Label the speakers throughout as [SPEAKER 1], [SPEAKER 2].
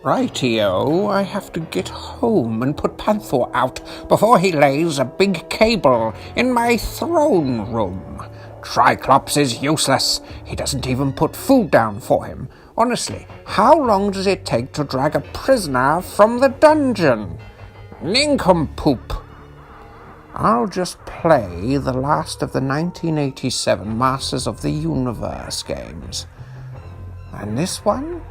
[SPEAKER 1] Rightio, I have to get home and put Panther out before he lays a big cable in my throne room. Triclops is useless. He doesn't even put food down for him. Honestly, how long does it take to drag a prisoner from the dungeon? Nincompoop. I'll just play the last of the 1987 Masters of the Universe games. And this one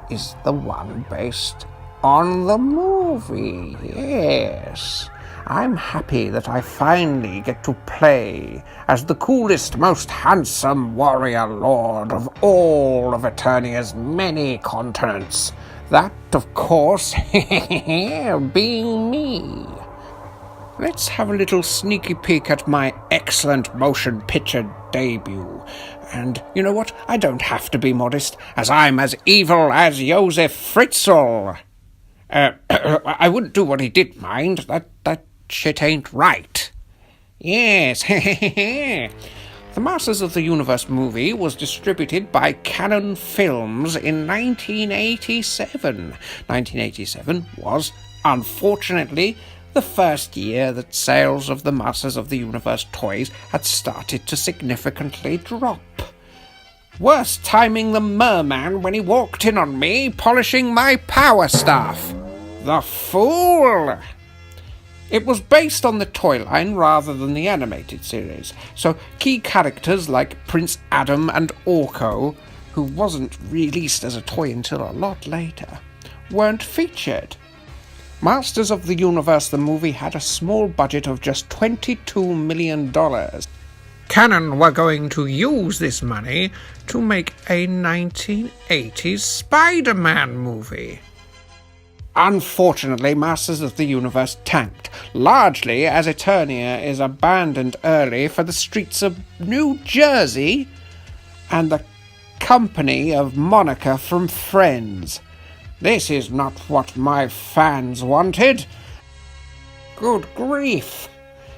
[SPEAKER 1] is the one based on the movie, yes. I'm happy that I finally get to play as the coolest, most handsome warrior lord of all of Eternia's many continents. That, of course, being me. Let's have a little sneaky peek at my excellent motion picture debut. And you know what? I don't have to be modest, as I'm as evil as Josef Fritzl. I wouldn't do what he did, mind. That shit ain't right. Yes, The Masters of the Universe movie was distributed by Canon Films in 1987. 1987 was, unfortunately, the first year that sales of the Masters of the Universe toys had started to significantly drop. Worse timing than Merman when he walked in on me polishing my power staff. The fool! It was based on the toy line rather than the animated series, so key characters like Prince Adam and Orko, who wasn't released as a toy until a lot later, weren't featured. Masters of the Universe the movie had a small budget of just $22 million. Canon were going to use this money to make a 1980s Spider-Man movie. Unfortunately, Masters of the Universe tanked, largely as Eternia is abandoned early for the streets of New Jersey and the company of Monica from Friends. This is not what my fans wanted. Good grief.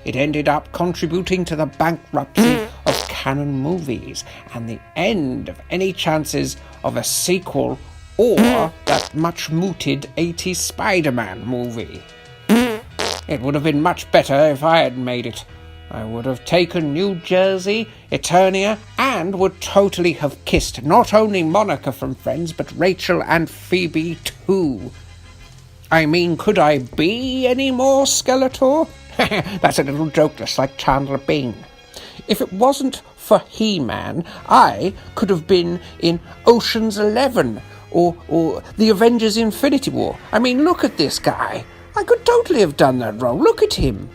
[SPEAKER 1] It ended up contributing to the bankruptcy of Canon Movies and the end of any chances of a sequel or that much-mooted 80s Spider-Man movie. It would have been much better if I had made it. I would have taken New Jersey, Eternia, and would totally have kissed not only Monica from Friends, but Rachel and Phoebe too. I mean, could I be any more Skeletor? That's a little joke just like Chandler Bing. If it wasn't for He-Man, I could have been in Ocean's 11 or the Avengers Infinity War. I mean, look at this guy. I could totally have done that role. Look at him.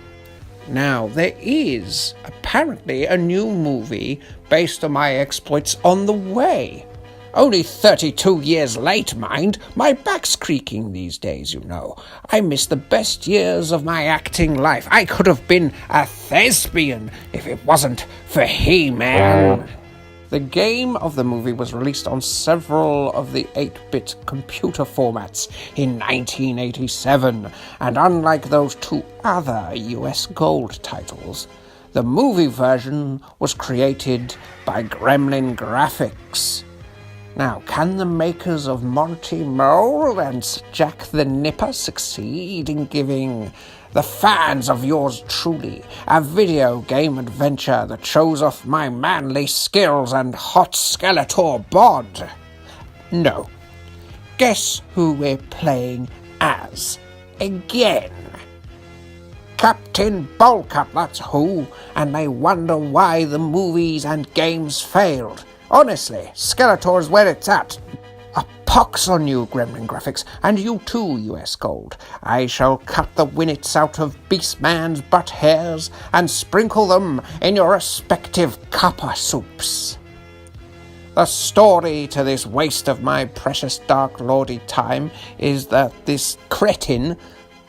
[SPEAKER 1] Now, there is apparently a new movie based on my exploits on the way. Only 32 years late, mind. My back's creaking these days, you know. I miss the best years of my acting life. I could have been a thespian if it wasn't for He-Man. The game of the movie was released on several of the 8-bit computer formats in 1987, and unlike those two other US Gold titles, the movie version was created by Gremlin Graphics. Now, can the makers of Monty Mole and Jack the Nipper succeed in giving the fans of yours truly a video game adventure that shows off my manly skills and hot Skeletor bod? No. Guess who we're playing as again? Captain Bullcup, that's who, and they wonder why the movies and games failed. Honestly, Skeletor is where it's at. A pox on you, Gremlin Graphics, and you too, US Gold. I shall cut the winnets out of Beastman's butt hairs and sprinkle them in your respective copper soups. The story to this waste of my precious Dark Lordy time is that this cretin,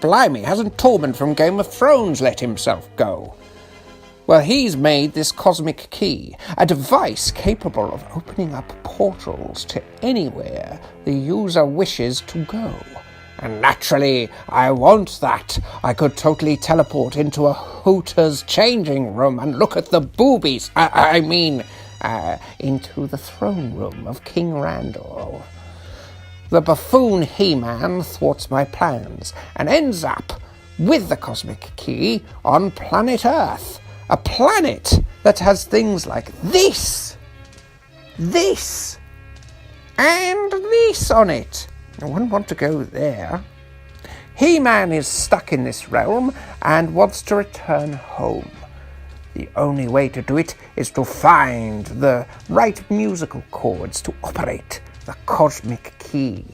[SPEAKER 1] blimey, hasn't Tormund from Game of Thrones let himself go? Well, he's made this cosmic key, a device capable of opening up portals to anywhere the user wishes to go. And naturally, I want that. I could totally teleport into a Hooters changing room and look at the boobies. Into the throne room of King Randall. the buffoon He-Man thwarts my plans and ends up with the cosmic key on planet Earth. A planet that has things like this, and this on it. I wouldn't want to go there. He-Man is stuck in this realm and wants to return home. The only way to do it is to find the right musical chords to operate the cosmic key.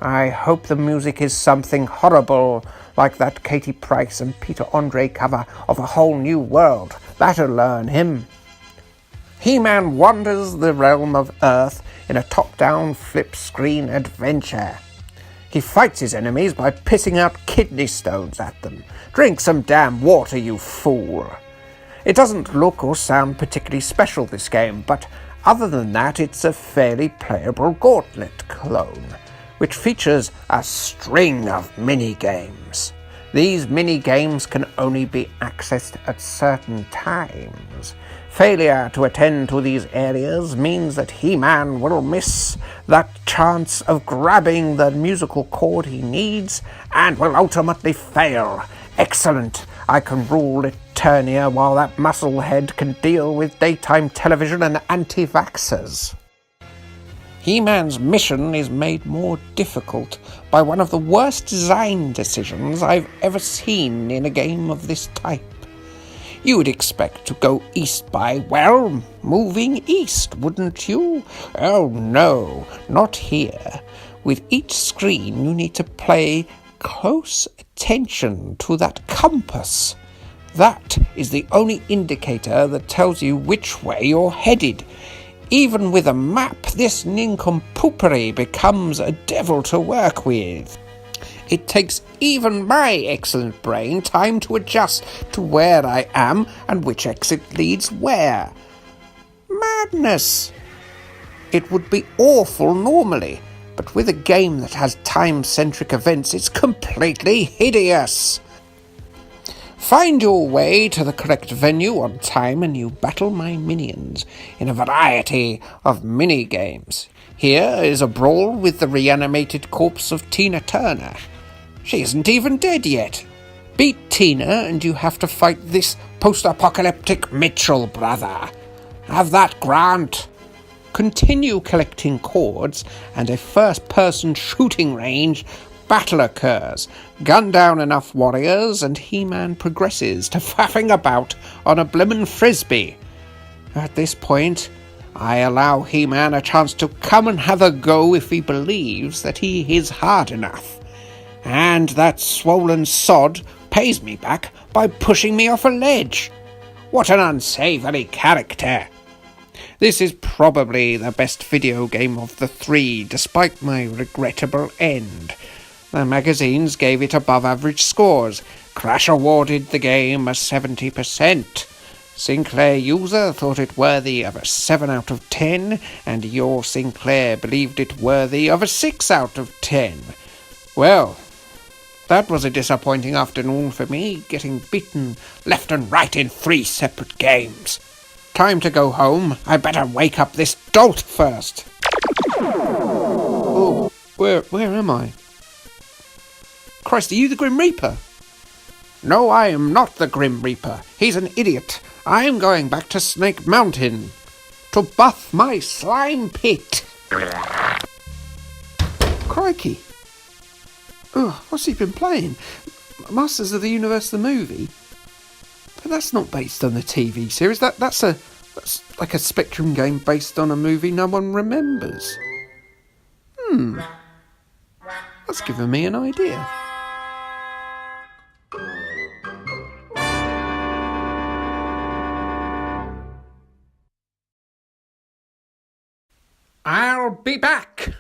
[SPEAKER 1] I hope the music is something horrible, like that Katie Price and Peter Andre cover of A Whole New World. That'll learn him. He-Man wanders the realm of Earth in a top-down flip-screen adventure. He fights his enemies by pissing out kidney stones at them. Drink some damn water, you fool. It doesn't look or sound particularly special, this game, but other than that, it's a fairly playable Gauntlet clone, which features a string of mini-games. These mini-games can only be accessed at certain times. Failure to attend to these areas means that He-Man will miss that chance of grabbing the musical chord he needs and will ultimately fail. Excellent! I can rule Eternia while that musclehead can deal with daytime television and anti-vaxxers. He-Man's mission is made more difficult by one of the worst design decisions I've ever seen in a game of this type. You would expect to go east by, well, moving east, wouldn't you? Oh no, not here. With each screen you need to pay close attention to that compass. That is the only indicator that tells you which way you're headed. Even with a map, this nincompoopery becomes a devil to work with. It takes even my excellent brain time to adjust to where I am and which exit leads where. Madness! It would be awful normally, but with a game that has time-centric events, it's completely hideous. Find your way to the correct venue on time and you battle my minions in a variety of mini-games. Here is a brawl with the reanimated corpse of Tina Turner. She isn't even dead yet. Beat Tina and you have to fight this post-apocalyptic Mitchell brother. Have that, Grant. Continue collecting chords and a first-person shooting range battle occurs. Gun down enough warriors and He-Man progresses to faffing about on a blimmin' frisbee. At this point, I allow He-Man a chance to come and have a go if he believes that he is hard enough. And that swollen sod pays me back by pushing me off a ledge. What an unsavoury character. This is probably the best video game of the three, despite my regrettable end. The magazines gave it above-average scores. Crash awarded the game a 70%. Sinclair User thought it worthy of a 7 out of 10, and your Sinclair believed it worthy of a 6 out of 10. Well, that was a disappointing afternoon for me, getting beaten left and right in 3 separate games. Time to go home. I better wake up this dolt first. Oh, where am I? Christ, are you the Grim Reaper? No, I am not the Grim Reaper. He's an idiot. I'm going back to Snake Mountain to buff my slime pit. Crikey. Ugh, what's he been playing? Masters of the Universe, the movie? But that's not based on the TV series. That's like a Spectrum game based on a movie no one remembers. That's given me an idea. I'll be back.